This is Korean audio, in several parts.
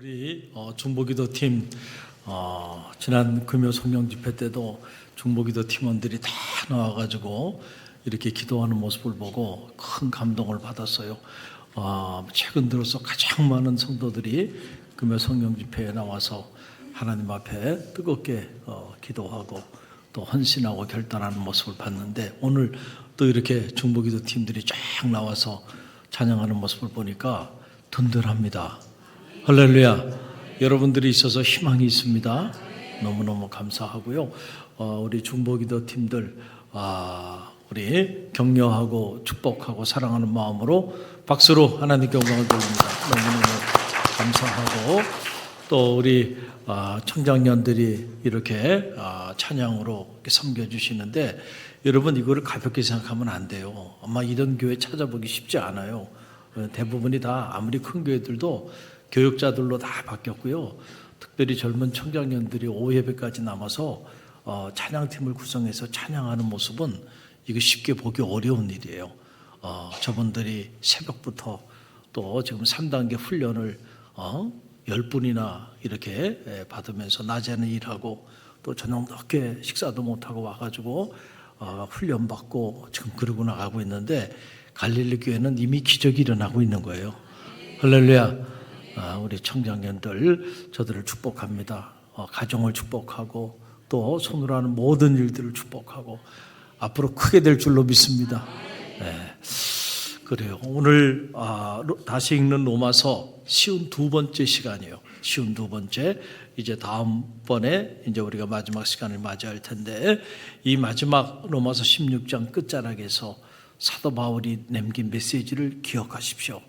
우리 중보기도팀 지난 금요 성령 집회 때도 중보기도 팀원들이 다 나와가지고 이렇게 기도하는 모습을 보고 큰 감동을 받았어요. 최근 들어서 가장 많은 성도들이 금요 성령 집회에 나와서 하나님 앞에 뜨겁게 기도하고 또 헌신하고 결단하는 모습을 봤는데, 오늘 또 이렇게 중보기도 팀들이 쫙 나와서 찬양하는 모습을 보니까 든든합니다. 할렐루야. 여러분들이 있어서 희망이 있습니다. 너무너무 감사하고요. 우리 중보기도 팀들 우리 격려하고 축복하고 사랑하는 마음으로 박수로 하나님께 영광을 돌립니다. 너무너무 감사하고, 또 우리 청장년들이 이렇게 찬양으로 이렇게 섬겨주시는데, 여러분 이거를 가볍게 생각하면 안 돼요. 아마 이런 교회 찾아보기 쉽지 않아요. 대부분이 다 아무리 큰 교회들도 교육자들로 다 바뀌었고요. 특별히 젊은 청장년들이 오후 예배까지 남아서 찬양팀을 구성해서 찬양하는 모습은 이거 쉽게 보기 어려운 일이에요. 저분들이 새벽부터 또 지금 3단계 훈련을 10분이나 이렇게 받으면서 낮에는 일하고 또 저녁 늦게 식사도 못하고 와가지고 훈련받고 지금 그러고 나가고 있는데, 갈릴리 교회는 이미 기적이 일어나고 있는 거예요. 할렐루야. 우리 청장년들 저들을 축복합니다. 가정을 축복하고 또 손으로 하는 모든 일들을 축복하고 앞으로 크게 될 줄로 믿습니다. 네. 그래요. 오늘 다시 읽는 로마서 쉬운 두 번째 시간이에요. 쉬운 두 번째. 이제 다음번에 이제 우리가 마지막 시간을 맞이할 텐데, 이 마지막 로마서 16장 끝자락에서 사도 바울이 남긴 메시지를 기억하십시오.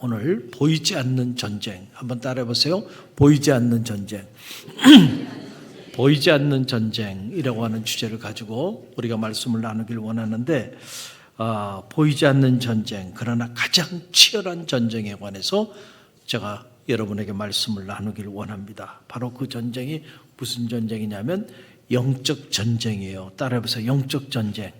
오늘 보이지 않는 전쟁, 한번 따라해 보세요. 보이지 않는 전쟁. 보이지 않는 전쟁이라고 하는 주제를 가지고 우리가 말씀을 나누길 원하는데, 보이지 않는 전쟁, 그러나 가장 치열한 전쟁에 관해서 제가 여러분에게 말씀을 나누길 원합니다. 바로 그 전쟁이 무슨 전쟁이냐면 영적 전쟁이에요. 따라해 보세요. 영적 전쟁.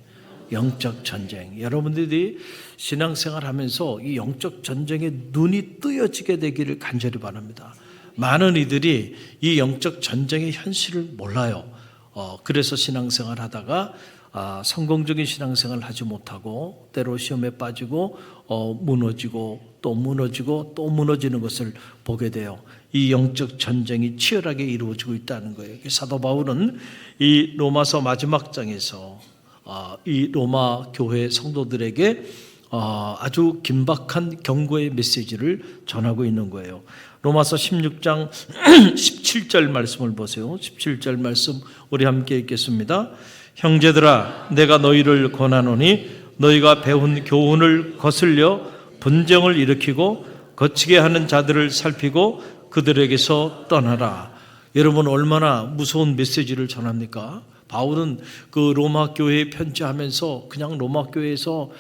영적 전쟁. 여러분들이 신앙생활 하면서 이 영적 전쟁에 눈이 뜨여지게 되기를 간절히 바랍니다. 많은 이들이 이 영적 전쟁의 현실을 몰라요. 그래서 신앙생활 하다가 성공적인 신앙생활을 하지 못하고 때로 시험에 빠지고 무너지고 또 무너지고 또 무너지는 것을 보게 돼요. 이 영적 전쟁이 치열하게 이루어지고 있다는 거예요. 사도 바울은 이 로마서 마지막 장에서 이 로마 교회 성도들에게 아주 긴박한 경고의 메시지를 전하고 있는 거예요. 로마서 16장 17절 말씀을 보세요. 17절 말씀 우리 함께 읽겠습니다. 형제들아, 내가 너희를 권하노니 너희가 배운 교훈을 거슬려 분쟁을 일으키고 거치게 하는 자들을 살피고 그들에게서 떠나라. 여러분, 얼마나 무서운 메시지를 전합니까? 바울은 그 로마 교회에 편지하면서 그냥 로마 교회에서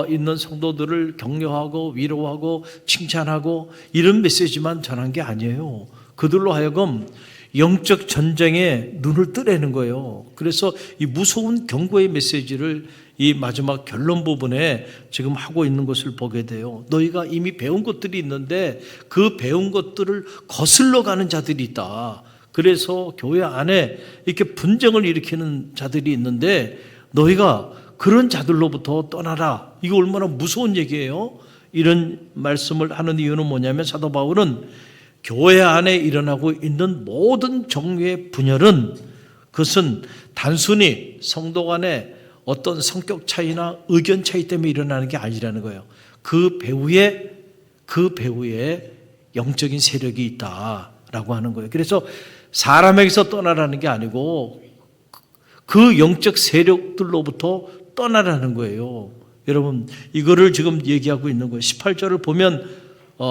있는 성도들을 격려하고 위로하고 칭찬하고 이런 메시지만 전한 게 아니에요. 그들로 하여금 영적 전쟁에 눈을 뜨라는 거예요. 그래서 이 무서운 경고의 메시지를 이 마지막 결론 부분에 지금 하고 있는 것을 보게 돼요. 너희가 이미 배운 것들이 있는데 그 배운 것들을 거슬러 가는 자들이 있다. 그래서 교회 안에 이렇게 분쟁을 일으키는 자들이 있는데 너희가 그런 자들로부터 떠나라. 이거 얼마나 무서운 얘기예요. 이런 말씀을 하는 이유는 뭐냐면, 사도 바울은 교회 안에 일어나고 있는 모든 종류의 분열은 그것은 단순히 성도 간의 어떤 성격 차이나 의견 차이 때문에 일어나는 게 아니라는 거예요. 그 배후에 영적인 세력이 있다라고 하는 거예요. 그래서 사람에게서 떠나라는 게 아니고 그 영적 세력들로부터 떠나라는 거예요. 여러분, 이거를 지금 얘기하고 있는 거예요. 18절을 보면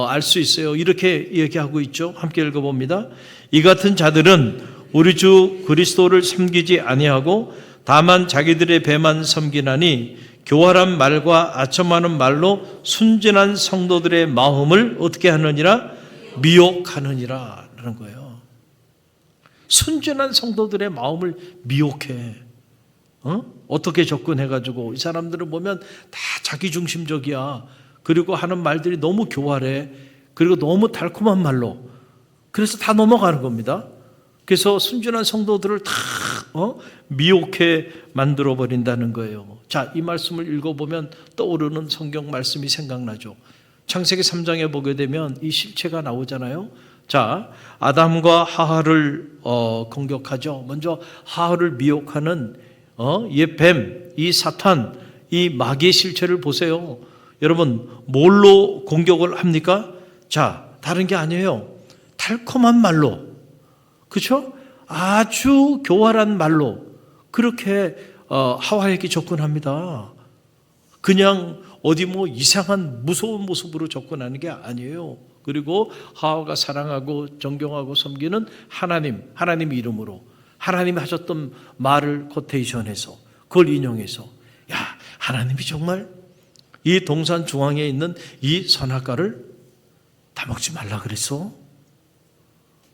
알 수 있어요. 이렇게 얘기하고 있죠. 함께 읽어봅니다. 이 같은 자들은 우리 주 그리스도를 섬기지 아니하고 다만 자기들의 배만 섬기나니 교활한 말과 아첨하는 말로 순진한 성도들의 마음을 어떻게 하느니라? 미혹하느니라 라는 거예요. 순진한 성도들의 마음을 미혹해. 어떻게 접근해가지고, 이 사람들을 보면 다 자기중심적이야. 그리고 하는 말들이 너무 교활해. 그리고 너무 달콤한 말로 그래서 다 넘어가는 겁니다. 그래서 순전한 성도들을 다 미혹해 만들어 버린다는 거예요. 자, 이 말씀을 읽어보면 떠오르는 성경 말씀이 생각나죠. 창세기 3장에 보게 되면 이 실체가 나오잖아요. 자, 아담과 하와를 공격하죠. 먼저 하와를 미혹하는 뱀, 이 사탄, 이 마귀의 실체를 보세요. 여러분, 뭘로 공격을 합니까? 자, 다른 게 아니에요. 달콤한 말로, 그렇죠? 아주 교활한 말로 그렇게 하와에게 접근합니다. 그냥 어디 뭐 이상한 무서운 모습으로 접근하는 게 아니에요. 그리고 하와가 사랑하고 존경하고 섬기는 하나님 이름으로 하나님이 하셨던 말을 코테이션해서 그걸 인용해서, 야, 하나님이 정말 이 동산 중앙에 있는 이 선악과를 다 먹지 말라 그랬어?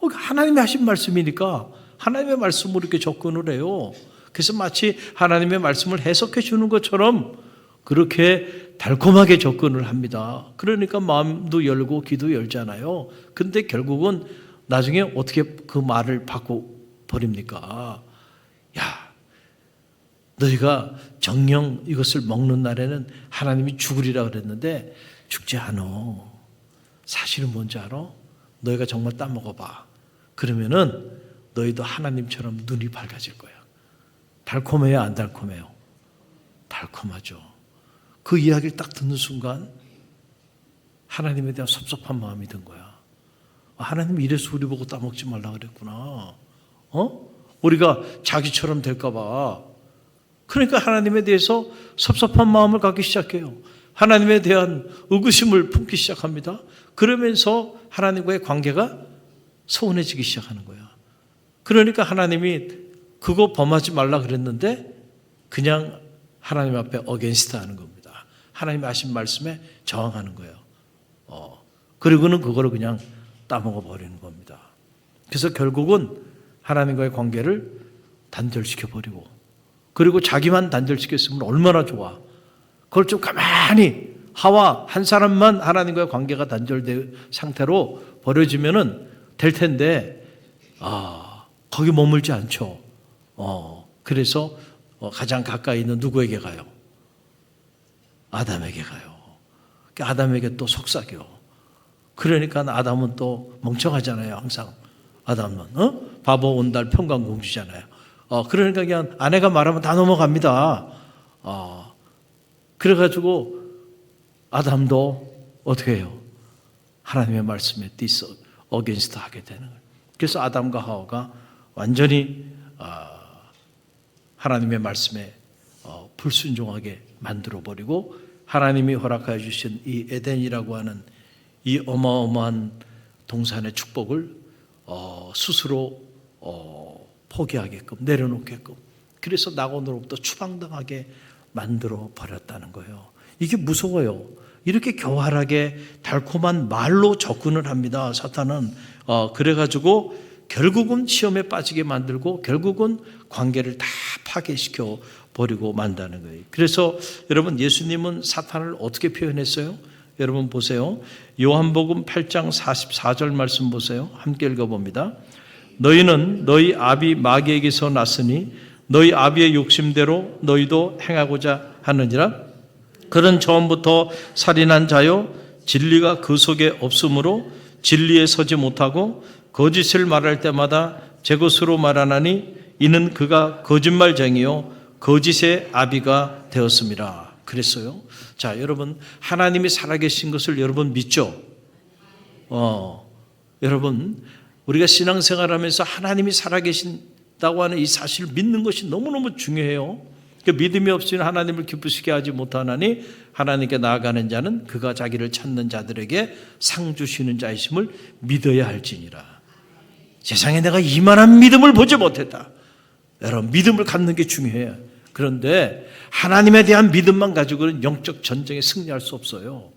하나님이 하신 말씀이니까 하나님의 말씀으로 이렇게 접근을 해요. 그래서 마치 하나님의 말씀을 해석해 주는 것처럼 그렇게 달콤하게 접근을 합니다. 그러니까 마음도 열고 귀도 열잖아요. 근데 결국은 나중에 어떻게 그 말을 바꿔버립니까? 야, 너희가 정녕 이것을 먹는 날에는 하나님이 죽으리라 그랬는데 죽지 않아. 사실은 뭔지 알아? 너희가 정말 따먹어봐. 그러면은 너희도 하나님처럼 눈이 밝아질 거야. 달콤해요, 안 달콤해요? 달콤하죠. 그 이야기를 딱 듣는 순간 하나님에 대한 섭섭한 마음이 든 거야. 하나님이 이래서 우리 보고 따먹지 말라 그랬구나. 우리가 자기처럼 될까 봐. 그러니까 하나님에 대해서 섭섭한 마음을 갖기 시작해요. 하나님에 대한 의구심을 품기 시작합니다. 그러면서 하나님과의 관계가 서운해지기 시작하는 거야. 그러니까 하나님이 그거 범하지 말라 그랬는데 그냥 하나님 앞에 어게인스트 하는 겁니다. 하나님이 하신 말씀에 저항하는 거예요. 그리고는 그거를 그냥 따먹어 버리는 겁니다. 그래서 결국은 하나님과의 관계를 단절시켜 버리고, 그리고 자기만 단절시켰으면 얼마나 좋아. 그걸 좀 가만히 하와 한 사람만 하나님과의 관계가 단절된 상태로 버려지면은 될 텐데, 거기 머물지 않죠. 그래서 가장 가까이 있는 누구에게 가요? 아담에게 가요. 아담에게 또 속삭여. 그러니까 아담은 또 멍청하잖아요. 항상 아담은 바보 온달 평강공주잖아요. 그러니까 그냥 아내가 말하면 다 넘어갑니다. 그래가지고 아담도 어떻게 해요? 하나님의 말씀에 어게인스트 하게 되는 거예요. 그래서 아담과 하와가 완전히 하나님의 말씀에 불순종하게 만들어버리고, 하나님이 허락하여 주신 이 에덴이라고 하는 이 어마어마한 동산의 축복을 스스로 포기하게끔 내려놓게끔, 그래서 낙원으로부터 추방당하게 만들어 버렸다는 거예요. 이게 무서워요. 이렇게 교활하게 달콤한 말로 접근을 합니다. 사탄은. 그래가지고 결국은 시험에 빠지게 만들고 결국은 관계를 다 파괴시켜 버리고 만다는 거예요. 그래서 여러분, 예수님은 사탄을 어떻게 표현했어요? 여러분 보세요. 요한복음 8장 44절 말씀 보세요. 함께 읽어봅니다. 너희는 너희 아비 마귀에게서 났으니 너희 아비의 욕심대로 너희도 행하고자 하느니라. 그는 처음부터 살인한 자요, 진리가 그 속에 없으므로 진리에 서지 못하고 거짓을 말할 때마다 제 것으로 말하나니 이는 그가 거짓말쟁이요 거짓의 아비가 되었습니다. 그랬어요. 자, 여러분, 하나님이 살아계신 것을 여러분 믿죠? 여러분, 우리가 신앙생활하면서 하나님이 살아계신다고 하는 이 사실을 믿는 것이 너무너무 중요해요. 그 믿음이 없이는 하나님을 기쁘시게 하지 못하나니 하나님께 나아가는 자는 그가 자기를 찾는 자들에게 상 주시는 자이심을 믿어야 할지니라. 세상에 내가 이만한 믿음을 보지 못했다. 여러분, 믿음을 갖는 게 중요해요. 그런데 하나님에 대한 믿음만 가지고는 영적 전쟁에 승리할 수 없어요.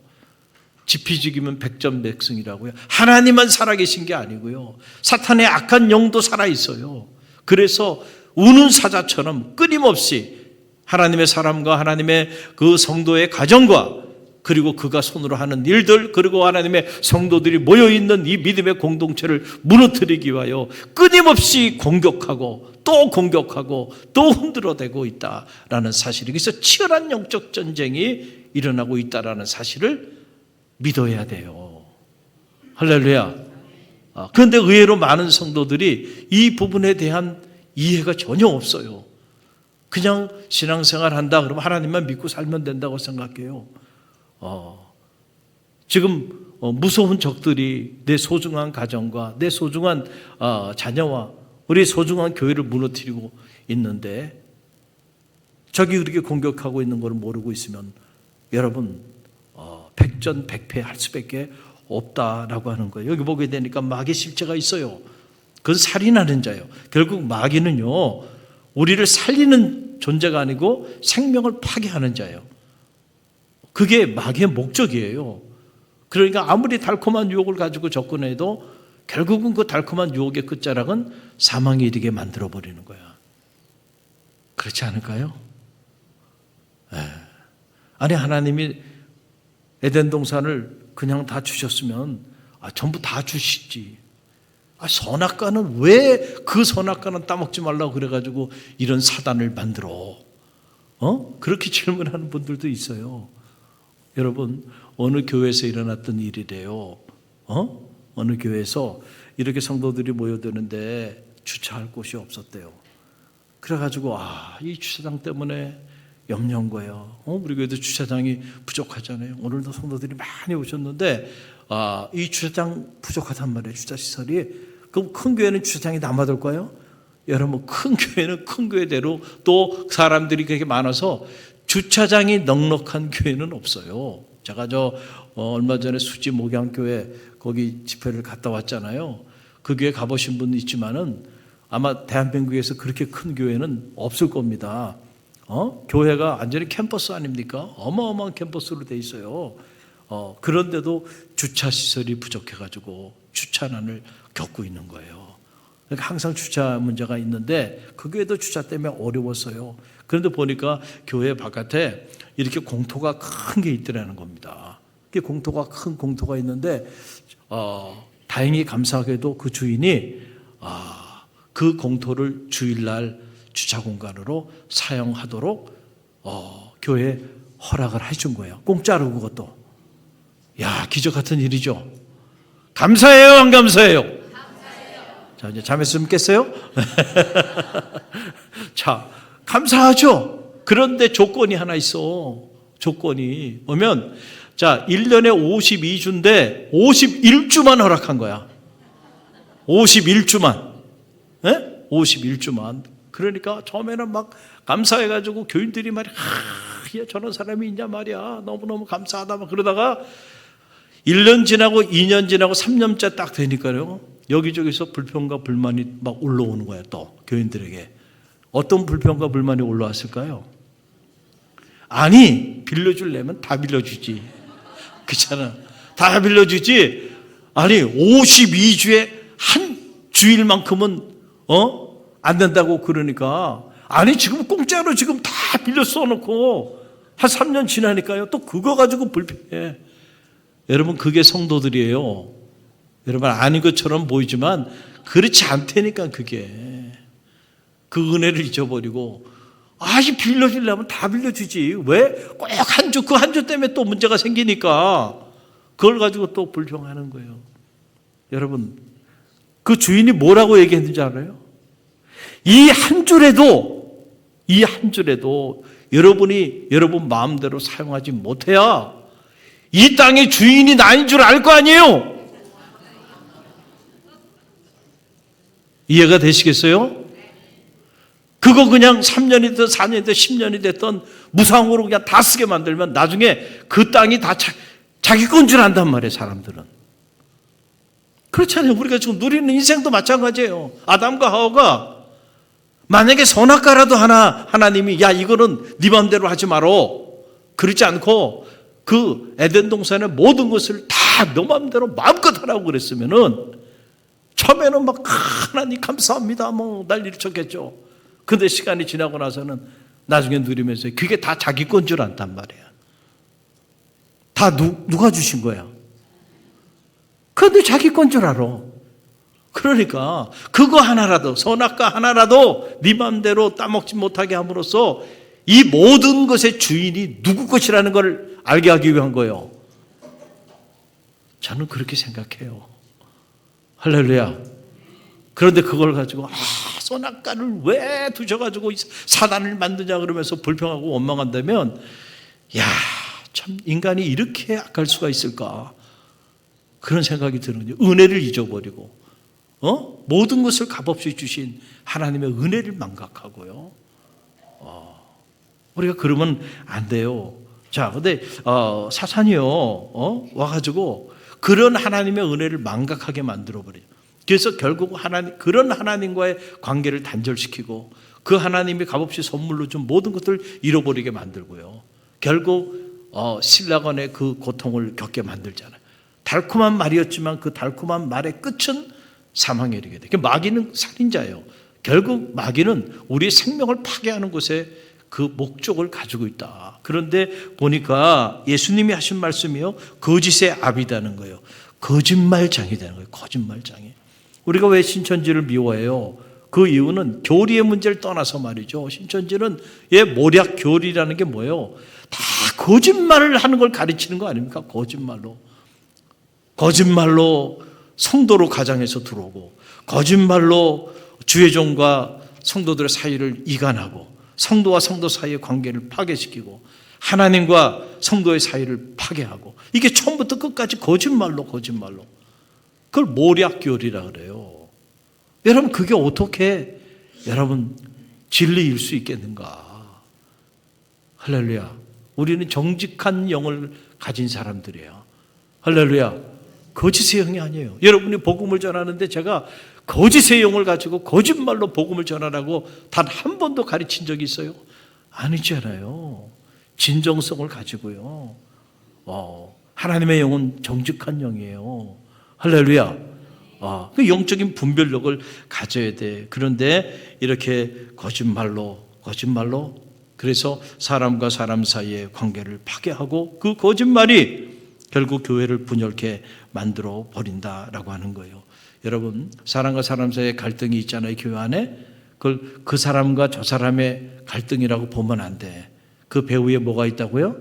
지피지기면 백전백승이라고요. 하나님만 살아계신 게 아니고요, 사탄의 악한 영도 살아있어요. 그래서 우는 사자처럼 끊임없이 하나님의 사람과 하나님의 그 성도의 가정과 그리고 그가 손으로 하는 일들, 그리고 하나님의 성도들이 모여있는 이 믿음의 공동체를 무너뜨리기 위하여 끊임없이 공격하고 또 흔들어대고 있다라는 사실이, 그래서 치열한 영적 전쟁이 일어나고 있다라는 사실을 믿어야 돼요. 할렐루야. 그런데 의외로 많은 성도들이 이 부분에 대한 이해가 전혀 없어요. 그냥 신앙생활 한다 그러면 하나님만 믿고 살면 된다고 생각해요. 지금 무서운 적들이 내 소중한 가정과 내 소중한 자녀와 우리 소중한 교회를 무너뜨리고 있는데, 적이 그렇게 공격하고 있는 걸 모르고 있으면 여러분 백전백패 할 수밖에 없다라고 하는 거예요. 여기 보게 되니까 마귀의 실체가 있어요. 그건 살인하는 자예요. 결국 마귀는요, 우리를 살리는 존재가 아니고 생명을 파괴하는 자예요. 그게 마귀의 목적이에요. 그러니까 아무리 달콤한 유혹을 가지고 접근해도 결국은 그 달콤한 유혹의 끝자락은 사망에 이르게 만들어버리는 거야. 그렇지 않을까요? 아니, 하나님이 에덴 동산을 그냥 다 주셨으면 전부 다 주시지. 선악과는 왜 그 선악과는 따먹지 말라고 그래가지고 이런 사단을 만들어? 그렇게 질문하는 분들도 있어요. 여러분, 어느 교회에서 일어났던 일이래요. 어느 교회에서 이렇게 성도들이 모여드는데 주차할 곳이 없었대요. 그래가지고 이 주차장 때문에 염려한 거예요. 우리 교회도 주차장이 부족하잖아요. 오늘도 성도들이 많이 오셨는데 이 주차장 부족하단 말이에요. 주차시설이. 그럼 큰 교회는 주차장이 남아돌까요? 여러분, 큰 교회는 큰 교회대로 또 사람들이 그렇게 많아서 주차장이 넉넉한 교회는 없어요. 제가 얼마 전에 수지 목양교회 거기 집회를 갔다 왔잖아요. 그 교회 가보신 분 있지만은 아마 대한민국에서 그렇게 큰 교회는 없을 겁니다. 교회가 완전히 캠퍼스 아닙니까? 어마어마한 캠퍼스로 돼 있어요. 그런데도 주차 시설이 부족해가지고 주차난을 겪고 있는 거예요. 그러니까 항상 주차 문제가 있는데 그 교회도 주차 때문에 어려웠어요. 그런데 보니까 교회 바깥에 이렇게 공터가 큰 게 있더라는 겁니다. 그 공터가 큰 공터가 있는데 다행히 감사하게도 그 주인이 그 공터를 주일날 주차 공간으로 사용하도록 교회에 허락을 해준 거예요. 공짜로 그것도. 야, 기적 같은 일이죠. 감사해요, 안 감사해요? 감사해요. 자, 이제 잠에서 좀 깼어요? 자, 감사하죠. 그런데 조건이 하나 있어. 조건이 보면, 자, 1년에 52주인데 51주만 허락한 거야. 51주만. 51주만. 그러니까 처음에는 막 감사해가지고 교인들이 말이야, 저런 사람이 있냐 말이야. 너무너무 감사하다. 막 그러다가 1년 지나고 2년 지나고 3년째 딱 되니까요. 여기저기서 불평과 불만이 막 올라오는 거야, 또 교인들에게. 어떤 불평과 불만이 올라왔을까요? 아니, 빌려주려면 다 빌려주지. 그렇잖아. 다 빌려주지. 아니, 52주에 한 주일만큼은 안 된다고 그러니까. 아니, 지금 공짜로 지금 다 빌려 써놓고 한 3년 지나니까요. 또 그거 가지고 불평해. 여러분, 그게 성도들이에요. 여러분, 아닌 것처럼 보이지만 그렇지 않다니까. 그게 그 은혜를 잊어버리고 빌려주려면 다 빌려주지. 왜? 꼭 한 주, 그 한 주 때문에 또 문제가 생기니까 그걸 가지고 또 불평하는 거예요. 여러분, 그 주인이 뭐라고 얘기했는지 알아요? 이 한 줄에도 여러분이 여러분 마음대로 사용하지 못해야 이 땅의 주인이 나인 줄 알 거 아니에요? 이해가 되시겠어요? 그거 그냥 3년이 됐든 4년이 됐든 10년이 됐든 무상으로 그냥 다 쓰게 만들면 나중에 그 땅이 다 자기 건 줄 안단 말이에요, 사람들은. 그렇잖아요. 우리가 지금 누리는 인생도 마찬가지예요. 아담과 하와가 만약에 선악과라도 하나님이 이거는 네 마음대로 하지 마라. 그러지 않고 그 에덴 동산의 모든 것을 다 너 마음대로 마음껏 하라고 그랬으면은 처음에는 막 하나님 감사합니다 뭐 난리를 쳤겠죠. 근데 시간이 지나고 나서는 나중에 누리면서 그게 다 자기 건 줄 안단 말이에요. 다 누가 주신 거야? 그런데 자기 건 줄 알아. 그러니까 그거 하나라도, 선악과 하나라도 네 맘대로 따먹지 못하게 함으로써 이 모든 것의 주인이 누구 것이라는 걸 알게 하기 위한 거예요. 저는 그렇게 생각해요. 할렐루야. 그런데 그걸 가지고 선악과를 왜 두셔가지고 사단을 만드냐 그러면서 불평하고 원망한다면, 야, 참 인간이 이렇게 악할 수가 있을까, 그런 생각이 드는 거예요. 은혜를 잊어버리고 모든 것을 값없이 주신 하나님의 은혜를 망각하고요. 우리가 그러면 안 돼요. 자, 근데 사탄이요 와가지고 그런 하나님의 은혜를 망각하게 만들어버려요. 그래서 결국 그런 하나님과의 관계를 단절시키고 그 하나님이 값없이 선물로 준 모든 것들을 잃어버리게 만들고요. 결국 신라간의 그 고통을 겪게 만들잖아요. 달콤한 말이었지만 그 달콤한 말의 끝은 사망에 이르게 돼. 마귀는 살인자예요. 결국 마귀는 우리의 생명을 파괴하는 곳에 그 목적을 가지고 있다. 그런데 보니까 예수님이 하신 말씀이요, 거짓의 압이라는 거예요. 거짓말장이라는 거예요. 거짓말장이. 우리가 왜 신천지를 미워해요? 그 이유는 교리의 문제를 떠나서 말이죠. 신천지는 모략 교리라는 게 뭐예요? 다 거짓말을 하는 걸 가르치는 거 아닙니까? 거짓말로 성도로 가장해서 들어오고, 거짓말로 주의 종과 성도들의 사이를 이간하고, 성도와 성도 사이의 관계를 파괴시키고, 하나님과 성도의 사이를 파괴하고, 이게 처음부터 끝까지 거짓말로. 그걸 모략교리라 그래요. 여러분, 그게 어떻게 여러분 진리일 수 있겠는가? 할렐루야. 우리는 정직한 영을 가진 사람들이에요. 할렐루야. 거짓의 영이 아니에요. 여러분이 복음을 전하는데 제가 거짓의 영을 가지고 거짓말로 복음을 전하라고 단 한 번도 가르친 적이 있어요? 아니잖아요. 진정성을 가지고요. 하나님의 영은 정직한 영이에요. 할렐루야. 그 영적인 분별력을 가져야 돼. 그런데 이렇게 거짓말로 그래서 사람과 사람 사이의 관계를 파괴하고, 그 거짓말이 결국 교회를 분열케 만들어 버린다라고 하는 거예요. 여러분, 사람과 사람 사이의 갈등이 있잖아요. 교회 안에. 그걸 그 사람과 저 사람의 갈등이라고 보면 안 돼. 그 배후에 뭐가 있다고요?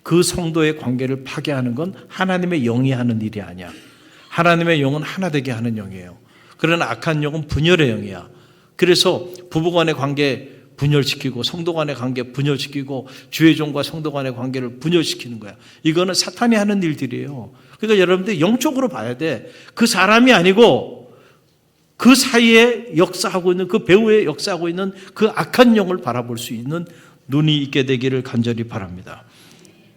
그 성도의 관계를 파괴하는 건 하나님의 영이 하는 일이 아니야. 하나님의 영은 하나 되게 하는 영이에요. 그러나 악한 영은 분열의 영이야. 그래서 부부간의 관계 분열시키고, 성도 간의 관계 분열시키고, 주의 종과 성도 간의 관계를 분열시키는 거야. 이거는 사탄이 하는 일들이에요. 그러니까 여러분들 영적으로 봐야 돼. 그 사람이 아니고 그 사이에 역사하고 있는, 그 배후에 역사하고 있는 그 악한 영을 바라볼 수 있는 눈이 있게 되기를 간절히 바랍니다.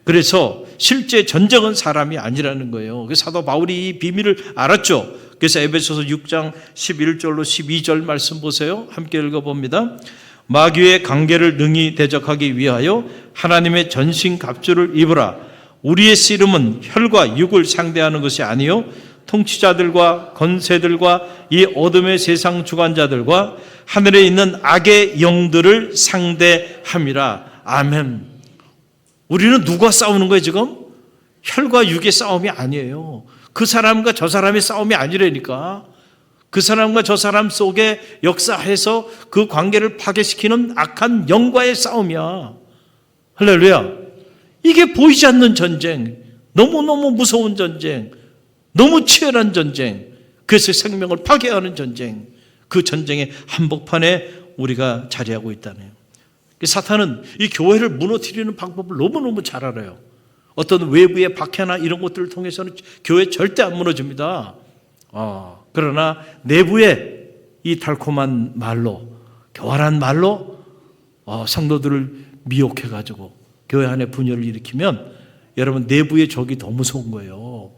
그래서 실제 전쟁은 사람이 아니라는 거예요. 사도 바울이 이 비밀을 알았죠. 그래서 에베소서 6장 11절로 12절 말씀 보세요. 함께 읽어봅니다. 마귀의 관계를 능히 대적하기 위하여 하나님의 전신 갑주를 입으라. 우리의 씨름은 혈과 육을 상대하는 것이 아니요 통치자들과 권세들과 이 어둠의 세상 주관자들과 하늘에 있는 악의 영들을 상대함이라. 아멘. 우리는 누가 싸우는 거예요 지금? 혈과 육의 싸움이 아니에요. 그 사람과 저 사람의 싸움이 아니라니까. 그 사람과 저 사람 속에 역사해서 그 관계를 파괴시키는 악한 영과의 싸움이야. 할렐루야. 이게 보이지 않는 전쟁, 너무너무 무서운 전쟁, 너무 치열한 전쟁, 그래서 생명을 파괴하는 전쟁, 그 전쟁의 한복판에 우리가 자리하고 있다네요. 사탄은 이 교회를 무너뜨리는 방법을 너무너무 잘 알아요. 어떤 외부의 박해나 이런 것들을 통해서는 교회 절대 안 무너집니다. 그러나 내부에 이 달콤한 말로, 교활한 말로 성도들을 미혹해가지고 교회 안에 분열을 일으키면 여러분 내부의 적이 더 무서운 거예요.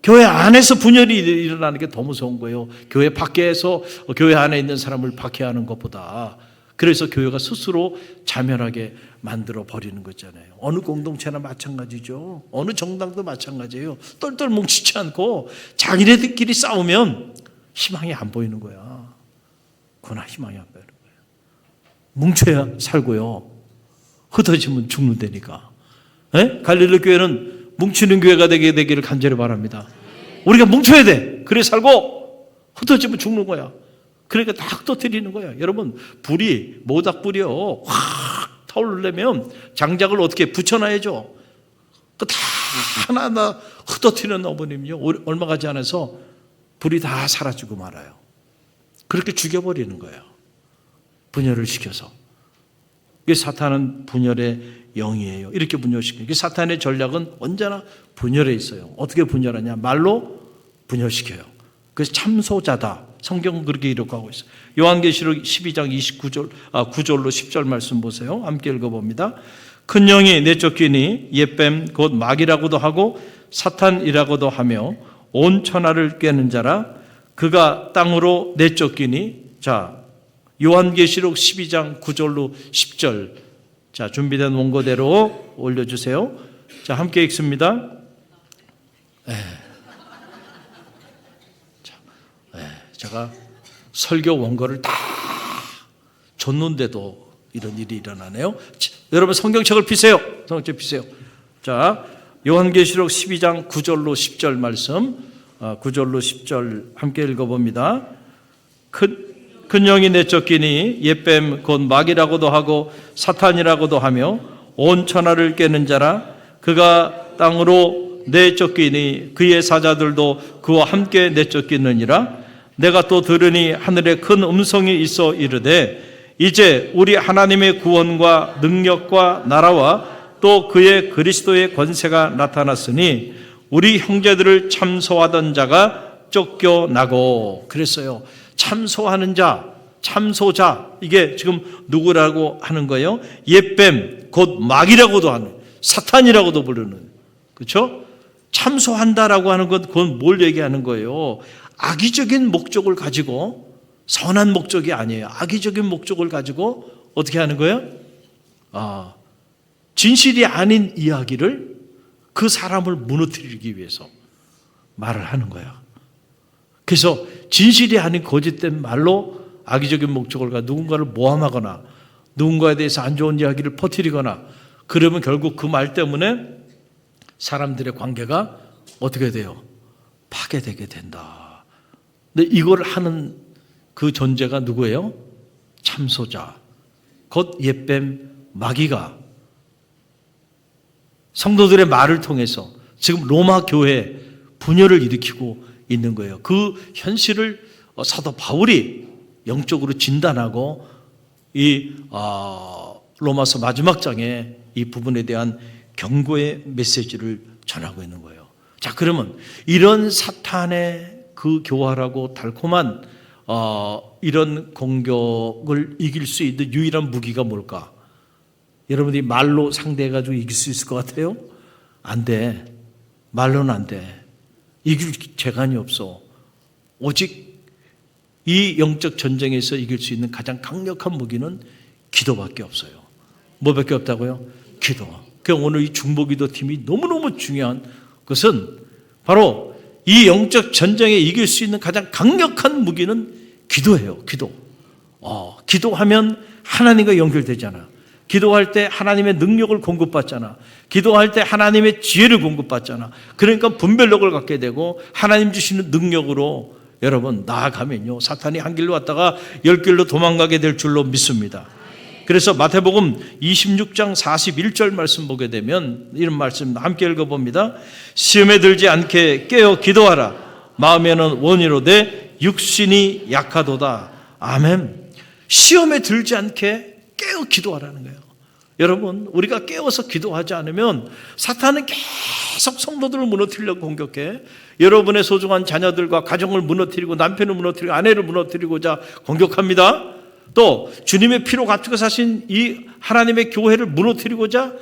교회 안에서 분열이 일어나는 게 더 무서운 거예요. 교회 밖에서 교회 안에 있는 사람을 박해하는 것보다. 그래서 교회가 스스로 자멸하게 만들어 버리는 거잖아요. 어느 공동체나 마찬가지죠. 어느 정당도 마찬가지예요. 똘똘 뭉치지 않고 자기네들끼리 싸우면 희망이 안 보이는 거야. 그러나 희망이 안 보이는 거예요. 뭉쳐야 살고요. 흩어지면 죽는다니까. 갈릴리 교회는 뭉치는 교회가 되기를 간절히 바랍니다. 우리가 뭉쳐야 돼. 그래 살고 흩어지면 죽는 거야. 그러니까 다 흩어뜨리는 거야. 여러분, 불이 모닥불이요 확 타오르려면 장작을 어떻게 붙여놔야죠. 그 다 하나하나 흩어뜨리는 어머님요 얼마 가지 않아서 불이 다 사라지고 말아요. 그렇게 죽여버리는 거예요. 분열을 시켜서. 이게 사탄은 분열의 영이에요. 이렇게 분열시켜요. 사탄의 전략은 언제나 분열에 있어요. 어떻게 분열하냐? 말로 분열시켜요. 그래서 참소자다. 성경은 그렇게 기록하고 있어요. 요한계시록 12장 9절로 10절 말씀 보세요. 함께 읽어봅니다. 큰 영이 내쫓기니 옛뱀 곧 마귀라고도 하고 사탄이라고도 하며 온 천하를 꿰는 자라. 그가 땅으로 내쫓기니. 자, 요한계시록 12장 9절로 10절. 자, 준비된 원고대로 올려주세요. 자, 함께 읽습니다. 제가 설교 원고를 다 줬는데도 이런 일이 일어나네요. 자, 여러분 성경책을 피세요. 성경책 피세요. 자, 요한계시록 12장 9절로 10절 말씀, 9절로 10절 함께 읽어봅니다. 큰 영이 내쫓기니 옛뱀 곧 마귀라고도 하고 사탄이라고도 하며 온 천하를 꿰는 자라. 그가 땅으로 내쫓기니 그의 사자들도 그와 함께 내쫓기느니라. 내가 또 들으니 하늘에 큰 음성이 있어 이르되 이제 우리 하나님의 구원과 능력과 나라와 또 그의 그리스도의 권세가 나타났으니 우리 형제들을 참소하던 자가 쫓겨나고. 그랬어요. 참소하는 자, 참소자, 이게 지금 누구라고 하는 거예요? 옛뱀, 곧 마귀라고도 하는, 사탄이라고도 부르는, 그렇죠? 참소한다라고 하는 건 그건 뭘 얘기하는 거예요? 악의적인 목적을 가지고, 선한 목적이 아니에요. 악의적인 목적을 가지고 어떻게 하는 거예요? 진실이 아닌 이야기를 그 사람을 무너뜨리기 위해서 말을 하는 거야. 그래서 진실이 아닌 거짓된 말로 악의적인 목적을 가지고 누군가를 모함하거나 누군가에 대해서 안 좋은 이야기를 퍼뜨리거나 그러면 결국 그 말 때문에 사람들의 관계가 어떻게 돼요? 파괴되게 된다. 근데 이걸 하는 그 존재가 누구예요? 참소자, 곧 옛뱀 마귀가 성도들의 말을 통해서 지금 로마 교회에 분열을 일으키고 있는 거예요. 그 현실을 사도 바울이 영적으로 진단하고 이 로마서 마지막 장에 이 부분에 대한 경고의 메시지를 전하고 있는 거예요. 자, 그러면 이런 사탄의 그 교활하고 달콤한 이런 공격을 이길 수 있는 유일한 무기가 뭘까? 여러분들이 말로 상대해가지고 이길 수 있을 것 같아요? 안 돼. 말로는 안 돼. 이길 재간이 없어. 오직 이 영적 전쟁에서 이길 수 있는 가장 강력한 무기는 기도밖에 없어요. 뭐밖에 없다고요? 기도. 그러니까 오늘 이 중보기도 팀이 너무너무 중요한 것은 바로 이 영적 전쟁에 이길 수 있는 가장 강력한 무기는 기도예요. 기도. 기도하면 하나님과 연결되잖아. 기도할 때 하나님의 능력을 공급받잖아. 기도할 때 하나님의 지혜를 공급받잖아. 그러니까 분별력을 갖게 되고 하나님 주시는 능력으로 여러분 나아가면요, 사탄이 한 길로 왔다가 10길로 도망가게 될 줄로 믿습니다. 그래서 마태복음 26장 41절 말씀 보게 되면 이런 말씀 함께 읽어봅니다. 시험에 들지 않게 깨어 기도하라. 마음에는 원이로되 육신이 약하도다. 아멘. 시험에 들지 않게 깨어 기도하라는 거예요. 여러분, 우리가 깨어서 기도하지 않으면 사탄은 계속 성도들을 무너뜨리려고 공격해. 여러분의 소중한 자녀들과 가정을 무너뜨리고 남편을 무너뜨리고 아내를 무너뜨리고자 공격합니다. 또 주님의 피로 가지고 사신 이 하나님의 교회를 무너뜨리고자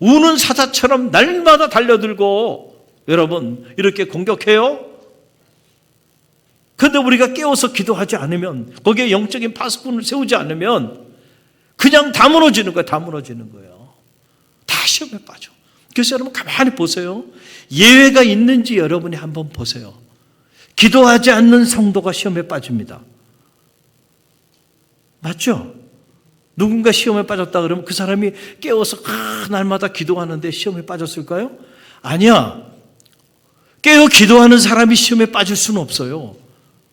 우는 사자처럼 날마다 달려들고 여러분 이렇게 공격해요. 그런데 우리가 깨어서 기도하지 않으면, 거기에 영적인 파수꾼을 세우지 않으면 그냥 다 무너지는 거예요. 다 무너지는 거예요. 다 시험에 빠져. 그래서 여러분 가만히 보세요. 예외가 있는지 여러분이 한번 보세요. 기도하지 않는 성도가 시험에 빠집니다. 맞죠? 누군가 시험에 빠졌다 그러면 그 사람이 깨워서 날마다 기도하는데 시험에 빠졌을까요? 아니야. 깨어 기도하는 사람이 시험에 빠질 수는 없어요.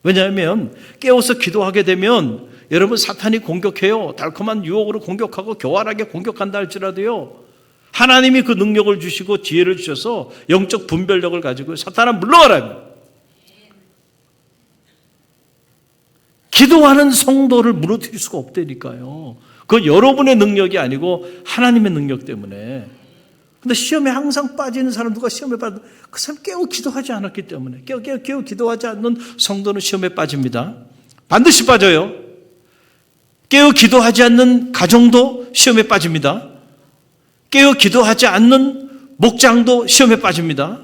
왜냐하면 깨워서 기도하게 되면 여러분 사탄이 공격해요. 달콤한 유혹으로 공격하고 교활하게 공격한다 할지라도요. 하나님이 그 능력을 주시고 지혜를 주셔서 영적 분별력을 가지고 사탄아 물러가라. 기도하는 성도를 무너뜨릴 수가 없다니까요. 그건 여러분의 능력이 아니고 하나님의 능력 때문에. 근데 시험에 항상 빠지는 사람, 누가 시험에 빠져, 그 사람 깨어 기도하지 않았기 때문에. 깨어 기도하지 않는 성도는 시험에 빠집니다. 반드시 빠져요. 깨어 기도하지 않는 가정도 시험에 빠집니다. 깨어 기도하지 않는 목장도 시험에 빠집니다.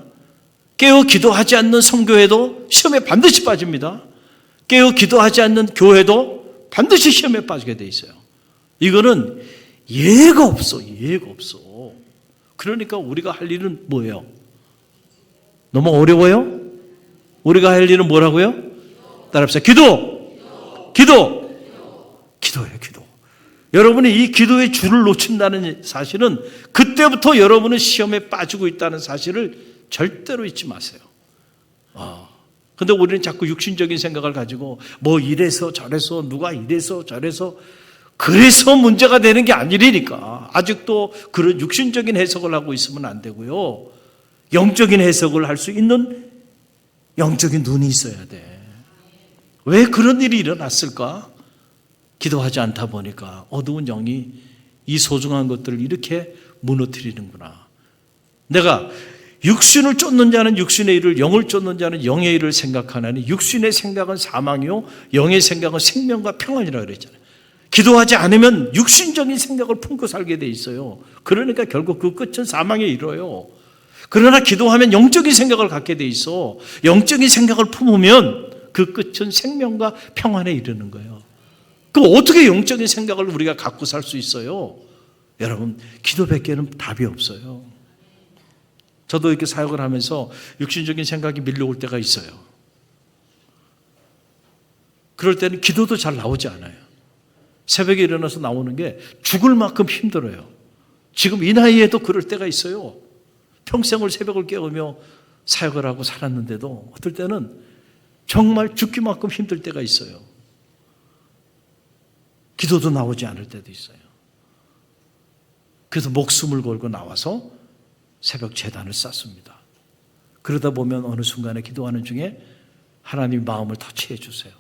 깨어 기도하지 않는 선교회도 시험에 반드시 빠집니다. 깨어 기도하지 않는 교회도 반드시 시험에 빠지게 돼 있어요. 이거는 예가 없어. 그러니까 우리가 할 일은 뭐예요? 너무 어려워요? 우리가 할 일은 뭐라고요? 따라합시다. 기도예요. 기도. 여러분이 이 기도의 줄을 놓친다는 사실은 그때부터 여러분은 시험에 빠지고 있다는 사실을 절대로 잊지 마세요. 근데 우리는 자꾸 육신적인 생각을 가지고 뭐 이래서 저래서 누가 이래서 저래서 그래서 문제가 되는 게 아니라니까. 아직도 그런 육신적인 해석을 하고 있으면 안 되고요. 영적인 해석을 할 수 있는 영적인 눈이 있어야 돼. 왜 그런 일이 일어났을까? 기도하지 않다 보니까 어두운 영이 이 소중한 것들을 이렇게 무너뜨리는구나. 내가 육신을 쫓는 자는 육신의 일을, 영을 쫓는 자는 영의 일을 생각하나니 육신의 생각은 사망이요 영의 생각은 생명과 평안이라고 그랬잖아요. 기도하지 않으면 육신적인 생각을 품고 살게 돼 있어요. 그러니까 결국 그 끝은 사망에 이뤄요. 그러나 기도하면 영적인 생각을 갖게 돼 있어. 영적인 생각을 품으면 그 끝은 생명과 평안에 이르는 거예요. 그럼 어떻게 영적인 생각을 우리가 갖고 살 수 있어요? 여러분, 기도밖에는 답이 없어요. 저도 이렇게 사역을 하면서 육신적인 생각이 밀려올 때가 있어요. 그럴 때는 기도도 잘 나오지 않아요. 새벽에 일어나서 나오는 게 죽을 만큼 힘들어요. 지금 이 나이에도 그럴 때가 있어요. 평생을 새벽을 깨우며 사역을 하고 살았는데도 어떨 때는 정말 죽기만큼 힘들 때가 있어요. 기도도 나오지 않을 때도 있어요. 그래서 목숨을 걸고 나와서 새벽 제단을 쌓습니다. 그러다 보면 어느 순간에 기도하는 중에 하나님이 마음을 터치해 주세요.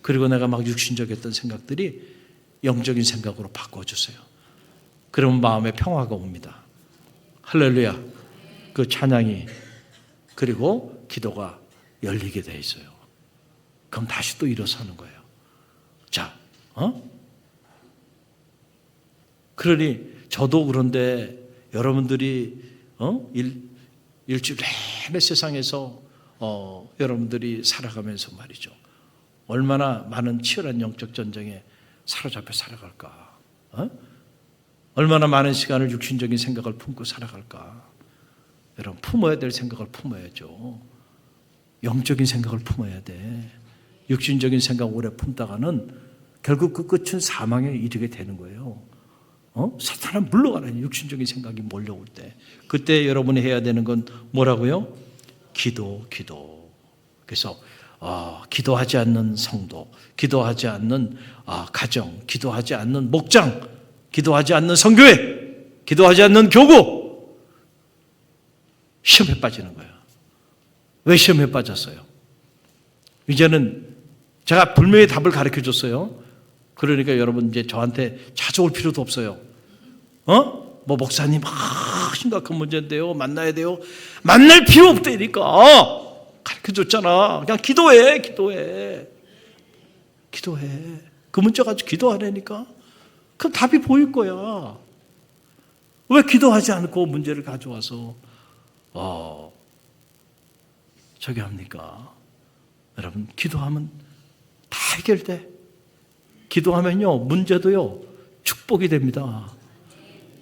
그리고 내가 막 육신적이었던 생각들이 영적인 생각으로 바꿔주세요. 그러면 마음에 평화가 옵니다. 할렐루야. 그 찬양이 그리고 기도가 열리게 돼 있어요. 그럼 다시 또 일어서는 거예요. 자, 그러니 저도 그런데 여러분들이 일주일 내내 세상에서 여러분들이 살아가면서 말이죠. 얼마나 많은 치열한 영적 전쟁에 사로잡혀 살아갈까? 얼마나 많은 시간을 육신적인 생각을 품고 살아갈까? 여러분, 품어야 될 생각을 품어야죠. 영적인 생각을 품어야 돼. 육신적인 생각 오래 품다가는 결국 그 끝은 사망에 이르게 되는 거예요. 사탄은 물러가라니, 육신적인 생각이 몰려올 때. 그때 여러분이 해야 되는 건 뭐라고요? 기도. 그래서 기도하지 않는 성도, 기도하지 않는 가정, 기도하지 않는 목장, 기도하지 않는 선교회, 기도하지 않는 교구, 시험에 빠지는 거예요. 왜 시험에 빠졌어요? 이제는 제가 분명히 답을 가르쳐 줬어요. 그러니까 여러분 이제 저한테 찾아올 필요도 없어요. 뭐 목사님 심각한 문제인데요, 만나야 돼요. 만날 필요 없다니까. 가르쳐 줬잖아. 그냥 기도해. 그 문제 가지고 기도하라니까. 그럼 답이 보일 거야. 왜 기도하지 않고 문제를 가져와서 저기 합니까? 여러분, 기도하면 다 해결돼. 기도하면요, 문제도요, 축복이 됩니다.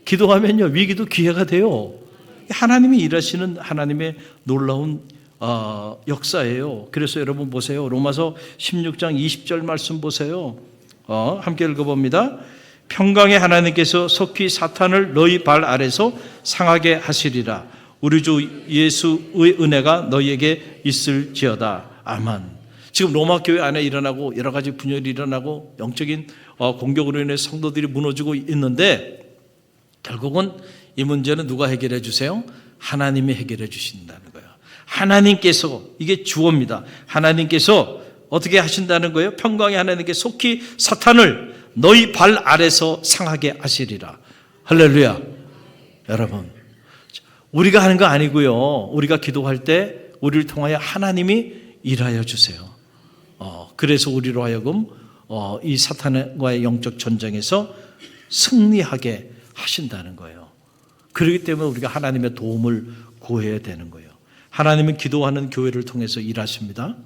기도하면요, 위기도 기회가 돼요. 하나님이 일하시는 하나님의 놀라운 역사예요. 그래서 여러분 보세요. 로마서 16장 20절 말씀 보세요. 함께 읽어봅니다. 평강의 하나님께서 속히 사탄을 너희 발 아래서 상하게 하시리라. 우리 주 예수의 은혜가 너희에게 있을지어다. 아멘. 지금 로마 교회 안에 일어나고 여러 가지 분열이 일어나고 영적인 공격으로 인해 성도들이 무너지고 있는데, 결국은 이 문제는 누가 해결해 주세요? 하나님이 해결해 주신다는 거예요. 하나님께서, 이게 주어입니다. 하나님께서 어떻게 하신다는 거예요? 평강의 하나님께 속히 사탄을 너희 발 아래서 상하게 하시리라. 할렐루야. 여러분, 우리가 하는 거 아니고요. 우리가 기도할 때 우리를 통하여 하나님이 일하여 주세요. 그래서 우리로 하여금 이 사탄과의 영적 전쟁에서 승리하게 하신다는 거예요. 그렇기 때문에 우리가 하나님의 도움을 구해야 되는 거예요. 하나님은 기도하는 교회를 통해서 일하십니다.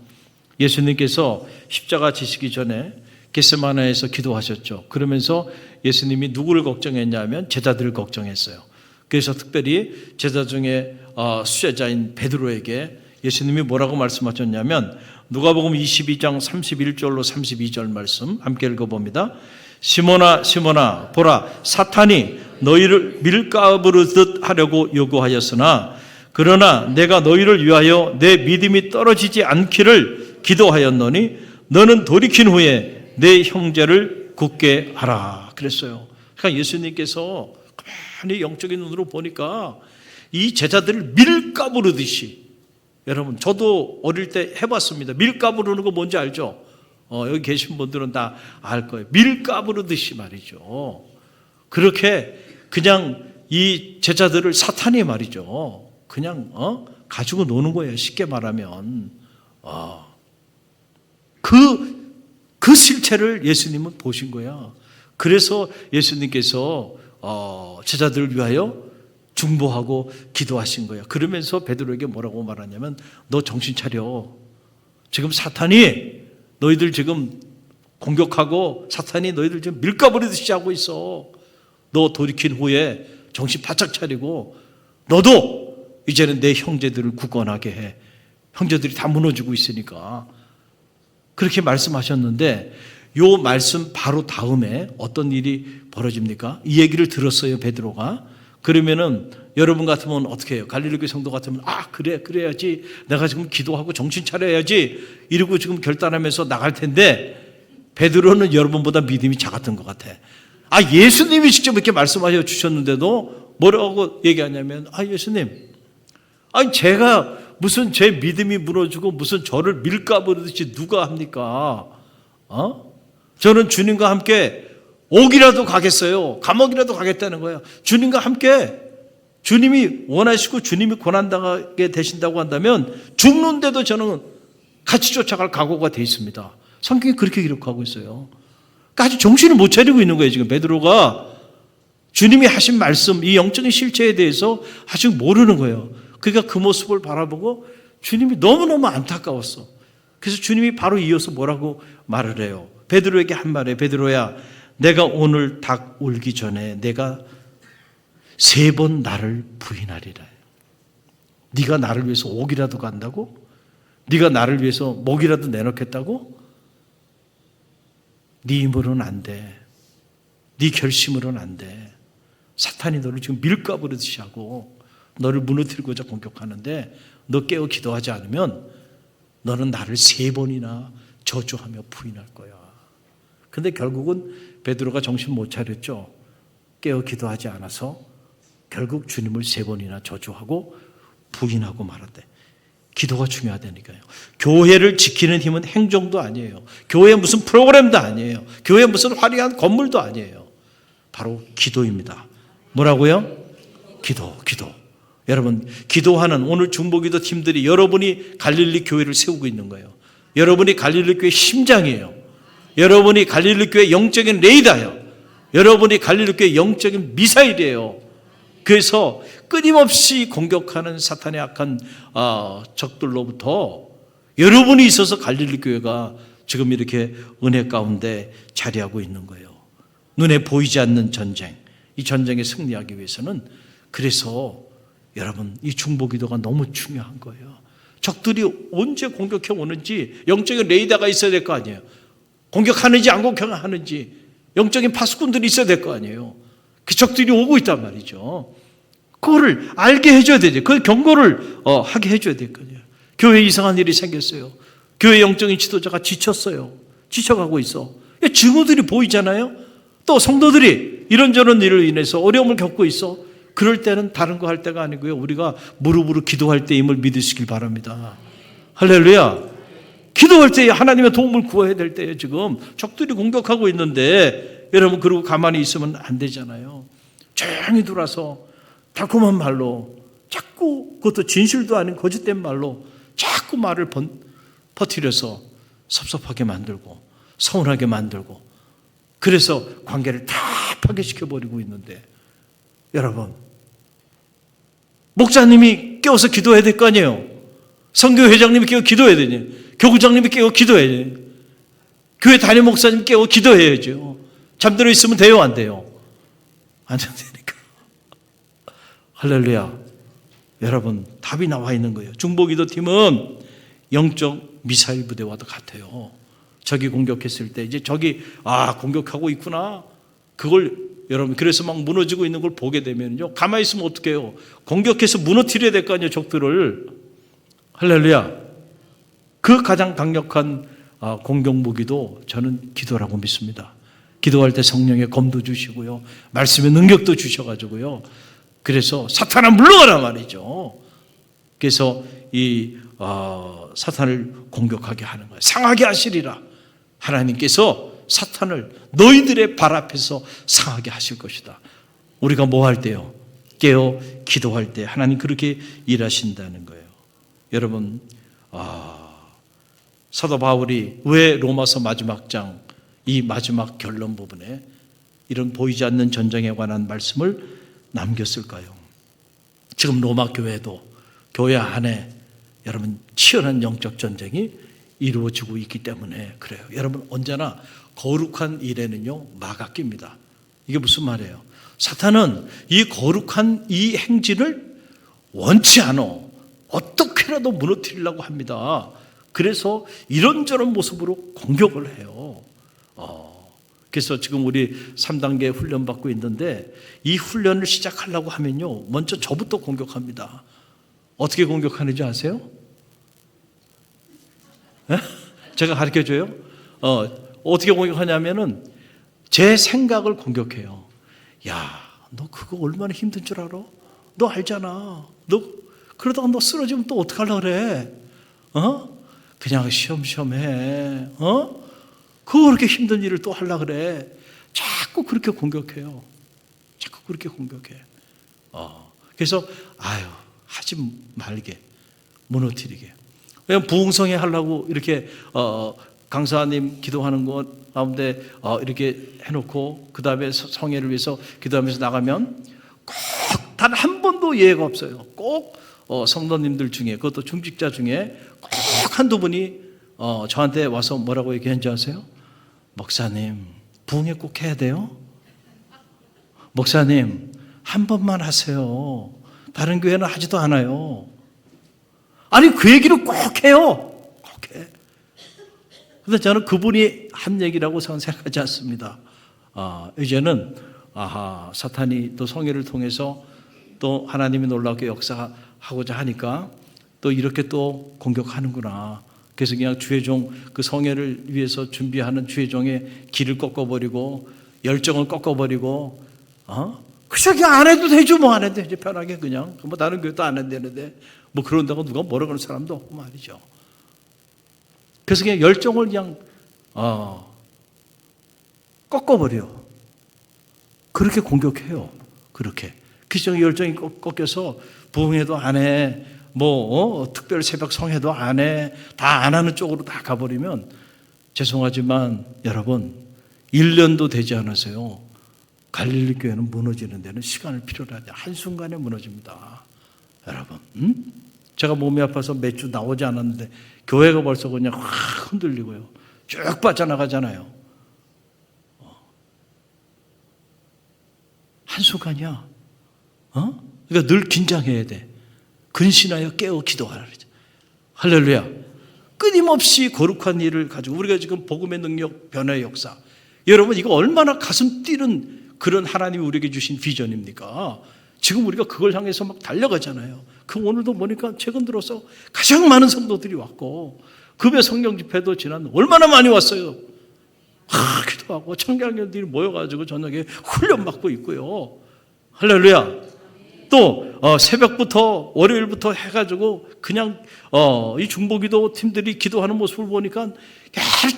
예수님께서 십자가 지시기 전에 겟세마네에서 기도하셨죠. 그러면서 예수님이 누구를 걱정했냐면 제자들을 걱정했어요. 그래서 특별히 제자 중에 수제자인 베드로에게 예수님이 뭐라고 말씀하셨냐면, 누가복음 22장 31절로 32절 말씀 함께 읽어봅니다. 시몬아 시몬아 보라, 사탄이 너희를 밀가부르듯 하려고 요구하였으나 그러나 내가 너희를 위하여 내 믿음이 떨어지지 않기를 기도하였노니 너는 돌이킨 후에 내 형제를 굳게 하라 그랬어요. 그러니까 예수님께서 가만히 영적인 눈으로 보니까 이 제자들을 밀가부르듯이, 여러분 저도 어릴 때 해봤습니다. 밀가부르는 거 뭔지 알죠? 여기 계신 분들은 다 알 거예요. 밀가부르듯이 말이죠. 그렇게 그냥 이 제자들을 사탄이 말이죠, 그냥 가지고 노는 거예요. 쉽게 말하면 그 실체를 예수님은 보신 거야. 그래서 예수님께서 제자들을 위하여 중보하고 기도하신 거예요. 그러면서 베드로에게 뭐라고 말하냐면, 너 정신 차려. 지금 사탄이 너희들 지금 공격하고 사탄이 너희들 지금 밀가부르듯이 하고 있어. 너 돌이킨 후에 정신 바짝 차리고 너도 이제는 내 형제들을 굳건하게 해. 형제들이 다 무너지고 있으니까. 그렇게 말씀하셨는데, 요 말씀 바로 다음에 어떤 일이 벌어집니까? 이 얘기를 들었어요, 베드로가. 그러면은 여러분 같으면 어떻게 해요? 갈릴리 성도 같으면 그래야지. 내가 지금 기도하고 정신 차려야지. 이러고 지금 결단하면서 나갈 텐데, 베드로는 여러분보다 믿음이 작았던 것 같아. 예수님이 직접 이렇게 말씀하셔 주셨는데도 뭐라고 얘기하냐면, 예수님, 제가 무슨 제 믿음이 무너지고 무슨 저를 밀가부르듯이 누가 합니까? 저는 주님과 함께 옥이라도 가겠어요. 감옥이라도 가겠다는 거예요. 주님과 함께, 주님이 원하시고 주님이 고난당하게 되신다고 한다면 죽는데도 저는 같이 쫓아갈 각오가 돼 있습니다. 성경이 그렇게 기록하고 있어요. 그러니까 아직 정신을 못 차리고 있는 거예요. 지금 베드로가 주님이 하신 말씀, 이 영적인 실체에 대해서 아직 모르는 거예요. 그러니까 그 모습을 바라보고 주님이 너무너무 안타까웠어. 그래서 주님이 바로 이어서 뭐라고 말을 해요. 베드로에게 한 말에, 베드로야, 내가 오늘 닭 울기 전에 내가 3번 나를 부인하리라. 네가 나를 위해서 옥이라도 간다고? 네가 나를 위해서 목이라도 내놓겠다고? 네 힘으로는 안 돼. 네 결심으로는 안 돼. 사탄이 너를 지금 밀가부르듯이 하고 너를 무너뜨리고자 공격하는데, 너 깨어 기도하지 않으면 너는 나를 3번이나 저주하며 부인할 거야. 근데 결국은 베드로가 정신 못 차렸죠. 깨어 기도하지 않아서 결국 주님을 3번이나 저주하고 부인하고 말았대. 기도가 중요하다니까요. 교회를 지키는 힘은 행정도 아니에요. 교회 무슨 프로그램도 아니에요. 교회 무슨 화려한 건물도 아니에요. 바로 기도입니다. 뭐라고요? 기도. 여러분, 기도하는 오늘 중보기도 팀들이 여러분이 갈릴리 교회를 세우고 있는 거예요. 여러분이 갈릴리 교회 심장이에요. 여러분이 갈릴리 교회 영적인 레이더예요. 여러분이 갈릴리 교회 영적인 미사일이에요. 그래서 끊임없이 공격하는 사탄의 악한 적들로부터 여러분이 있어서 갈릴리 교회가 지금 이렇게 은혜 가운데 자리하고 있는 거예요. 눈에 보이지 않는 전쟁, 이 전쟁에 승리하기 위해서는, 그래서 여러분, 이 중보기도가 너무 중요한 거예요. 적들이 언제 공격해 오는지 영적인 레이더가 있어야 될 거 아니에요. 공격하는지 안 공격하는지 영적인 파수꾼들이 있어야 될 거 아니에요. 그 적들이 오고 있단 말이죠. 그거를 알게 해줘야 되죠. 그 경고를 하게 해줘야 될 거 아니에요. 교회에 이상한 일이 생겼어요. 교회 영적인 지도자가 지쳤어요. 지쳐가고 있어. 증오들이 보이잖아요. 또 성도들이 이런저런 일로 인해서 어려움을 겪고 있어. 그럴 때는 다른 거 할 때가 아니고요. 우리가 무릎으로 기도할 때임을 믿으시길 바랍니다. 할렐루야. 기도할 때 하나님의 도움을 구해야 될 때에 지금 적들이 공격하고 있는데 여러분 그러고 가만히 있으면 안 되잖아요. 조용히 돌아서 달콤한 말로 자꾸 그것도 진실도 아닌 거짓된 말로 자꾸 말을 퍼뜨려서 섭섭하게 만들고 서운하게 만들고 그래서 관계를 다 파괴시켜버리고 있는데 여러분 목사님이 깨워서 기도해야 될 거 아니에요. 선교회장님이 깨워 기도해야 되니 교구장님이 깨워 기도해야 돼요. 교회 담임 목사님 깨워 기도해야죠. 잠들어 있으면 돼요, 안 돼요? 안 되니까. 할렐루야. 여러분, 답이 나와 있는 거예요. 중보기도팀은 영적 미사일 부대와도 같아요. 적이 공격했을 때 이제 적이 공격하고 있구나. 그걸 여러분 그래서 막 무너지고 있는 걸 보게 되면요. 가만히 있으면 어떡해요? 공격해서 무너뜨려야 될 거 아니에요, 적들을. 할렐루야. 그 가장 강력한 공격무기도 저는 기도라고 믿습니다. 기도할 때 성령의 검도 주시고요. 말씀의 능력도 주셔가지고요. 그래서 사탄아 물러가라 말이죠. 그래서 이 사탄을 공격하게 하는 거예요. 상하게 하시리라. 하나님께서 사탄을 너희들의 발 앞에서 상하게 하실 것이다. 우리가 뭐 할 때요? 깨어 기도할 때 하나님 그렇게 일하신다는 거예요. 여러분 사도 바울이 왜 로마서 마지막 장 이 마지막 결론 부분에 이런 보이지 않는 전쟁에 관한 말씀을 남겼을까요? 지금 로마 교회도 교회 안에 여러분 치열한 영적 전쟁이 이루어지고 있기 때문에 그래요. 여러분 언제나 거룩한 일에는요 마가 낍니다. 이게 무슨 말이에요? 사탄은 이 거룩한 이 행진을 원치 않아 어떻게라도 무너뜨리려고 합니다. 그래서 이런저런 모습으로 공격을 해요. 그래서 지금 우리 3단계 훈련 받고 있는데 이 훈련을 시작하려고 하면요 먼저 저부터 공격합니다. 어떻게 공격하는지 아세요? 제가 가르쳐줘요. 어떻게 공격하냐면은 제 생각을 공격해요. 야, 너 그거 얼마나 힘든 줄 알아? 너 알잖아. 너 그러다가 너 쓰러지면 또 어떡하려고 그래? 그냥 쉬엄쉬엄 해. 그거 그렇게 힘든 일을 또 하려고 그래. 자꾸 그렇게 공격해요. 자꾸 그렇게 공격해. 그래서 하지 말게. 무너뜨리게. 왜냐면 부흥성회 하려고 이렇게 강사님 기도하는 것 가운데 이렇게 해놓고 그 다음에 성회를 위해서 기도하면서 나가면 꼭 단 한 번도 예외가 없어요. 꼭 성도님들 중에 그것도 중직자 중에 꼭 한두 분이 저한테 와서 뭐라고 얘기했는지 아세요? 목사님 부흥회 꼭 해야 돼요? 목사님 한 번만 하세요. 다른 교회는 하지도 않아요. 아니 그 얘기를 꼭 해요. 꼭 해. 근데 저는 그분이 한 얘기라고 생각하지 않습니다. 이제는 사탄이 또 성회를 통해서 또 하나님이 놀랍게 역사하고자 하니까 또 이렇게 또 공격하는구나. 그래서 그냥 주의종 그 성회를 위해서 준비하는 주의종의 길을 꺾어버리고 열정을 꺾어버리고 그냥 안 해도 되죠. 뭐 안 해도 되죠. 편하게 그냥 뭐 다른 교회도 안 해도 되는데 뭐 그런다고 누가 뭐라 그러는 사람도 없고 말이죠. 그래서 그냥 열정을 그냥 꺾어버려. 그렇게 공격해요. 그렇게. 그래서 열정이 꺾여서 부흥회도 안 해. 특별 새벽 성회도 안 해. 다 안 하는 쪽으로 다 가버리면 죄송하지만 여러분 1년도 되지 않아서요. 갈릴리 교회는 무너지는 데는 시간을 필요로 하죠. 한순간에 무너집니다. 여러분. 제가 몸이 아파서 몇 주 나오지 않았는데 교회가 벌써 그냥 확 흔들리고요. 쭉 빠져나가잖아요. 한순간이야. 그러니까 늘 긴장해야 돼. 근신하여 깨어 기도하라 그러죠. 할렐루야. 끊임없이 거룩한 일을 가지고 우리가 지금 복음의 능력, 변화의 역사 여러분, 이거 얼마나 가슴 뛰는 그런 하나님이 우리에게 주신 비전입니까? 지금 우리가 그걸 향해서 막 달려가잖아요. 그 오늘도 보니까 최근 들어서 가장 많은 성도들이 왔고, 급여 성령 집회도 지난 얼마나 많이 왔어요. 기도하고 청년들이 모여가지고 저녁에 훈련 받고 있고요. 할렐루야. 또 새벽부터 월요일부터 해가지고 그냥 이 중보기도 팀들이 기도하는 모습을 보니까 하루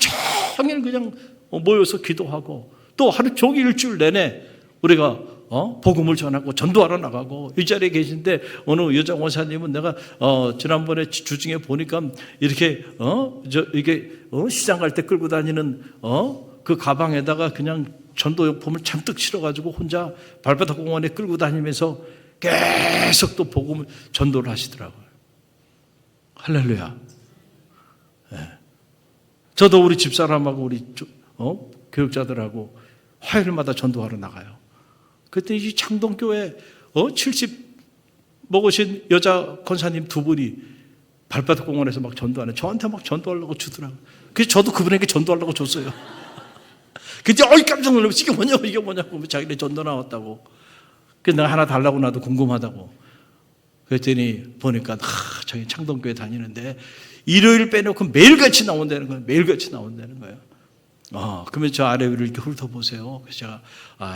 종일 그냥 모여서 기도하고, 또 하루 종일 일주일 내내 우리가 복음을 전하고 전도하러 나가고, 이 자리에 계신데 어느 여자 원사님은 내가 지난번에 주중에 보니까 이렇게 이게 시장 갈 때 끌고 다니는 그 가방에다가 그냥 전도용품을 잔뜩 실어가지고 혼자 발바닥 공원에 끌고 다니면서 계속 또 복음을 전도를 하시더라고요. 할렐루야. 네. 저도 우리 집사람하고 우리 교육자들하고 화요일마다 전도하러 나가요. 그때 이 창동교회 70 먹으신 여자 권사님 두 분이 발바닥 공원에서 막 전도하네. 저한테 막 전도하려고 주더라고요. 그래서 저도 그분에게 전도하려고 줬어요. 근데 깜짝 놀라면서 이게 뭐냐고 자기네 전도 나왔다고. 그래서 내가 하나 달라고 나도 궁금하다고. 그랬더니 보니까 저기 창동교회 다니는데 일요일 빼놓고 매일같이 나온다는 거예요. 매일같이 나온다는 거예요. 그러면 저 아래 위를 이렇게 훑어보세요. 그래서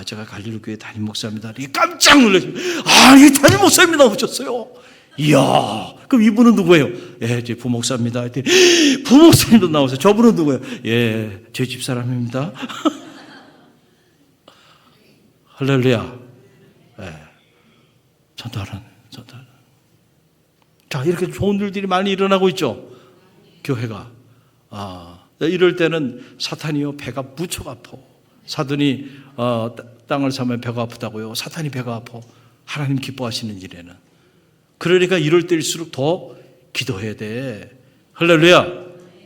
제가 갈릴리교회 담임 목사입니다. 이게 깜짝 놀라시면, 이 담임 목사님이 나오셨어요. 이야, 그럼 이분은 누구예요? 예, 제 부목사입니다. 부목사님도 나오세요. 저분은 누구예요? 예, 제 집사람입니다. 할렐루야. 예, 전도하는. 자, 이렇게 좋은 일들이 많이 일어나고 있죠. 교회가. 이럴 때는 사탄이요, 배가 무척 아파. 사돈이 땅을 사면 배가 아프다고요. 사탄이 배가 아파. 하나님 기뻐하시는 일에는. 그러니까 이럴 때일수록 더 기도해야 돼. 할렐루야.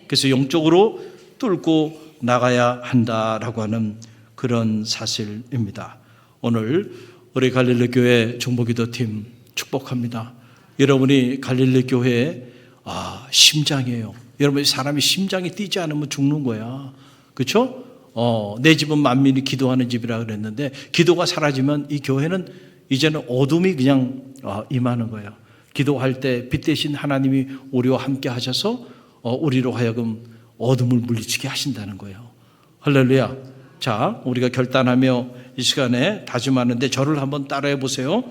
그래서 영적으로 뚫고 나가야 한다라고 하는 그런 사실입니다. 오늘 우리 갈릴리 교회 중보기도팀 축복합니다. 여러분이 갈릴리 교회의 심장이에요. 여러분, 사람이 심장이 뛰지 않으면 죽는 거야. 그렇죠? 내 집은 만민이 기도하는 집이라 그랬는데, 기도가 사라지면 이 교회는 이제는 어둠이 그냥 임하는 거예요. 기도할 때 빛 대신 하나님이 우리와 함께 하셔서 우리로 하여금 어둠을 물리치게 하신다는 거예요. 할렐루야. 자, 우리가 결단하며 이 시간에 다짐하는데 저를 한번 따라해 보세요.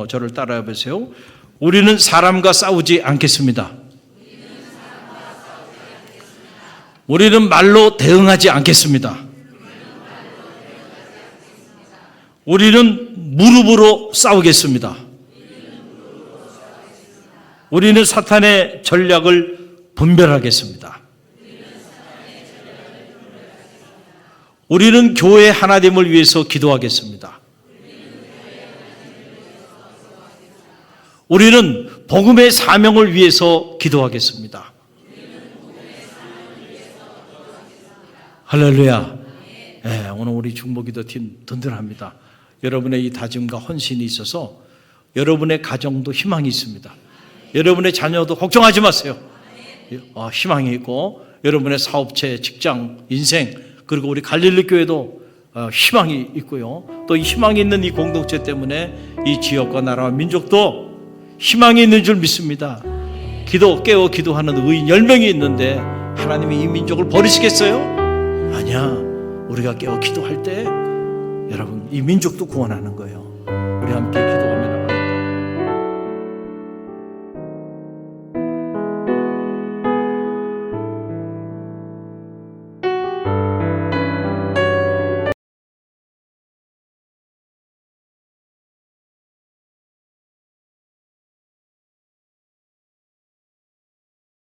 저를 따라해 보세요. 우리는 사람과 싸우지 않겠습니다. 우리는 말로 대응하지 않겠습니다. 우리는 무릎으로 싸우겠습니다. 우리는 사탄의 전략을 분별하겠습니다. 우리는 교회 하나됨을 위해서 기도하겠습니다. 우리는 복음의 사명을 위해서 기도하겠습니다. 할렐루야. 네, 오늘 우리 중보기도팀 든든합니다. 여러분의 이 다짐과 헌신이 있어서 여러분의 가정도 희망이 있습니다. 여러분의 자녀도 걱정하지 마세요. 희망이 있고, 여러분의 사업체, 직장, 인생, 그리고 우리 갈릴리 교회도 희망이 있고요. 또 이 희망이 있는 이 공동체 때문에 이 지역과 나라와 민족도 희망이 있는 줄 믿습니다. 깨어 기도하는 의인 10명이 있는데 하나님이 이 민족을 버리시겠어요? 아니야. 우리가 깨어 기도할 때 여러분, 이 민족도 구원하는 거예요. 우리 함께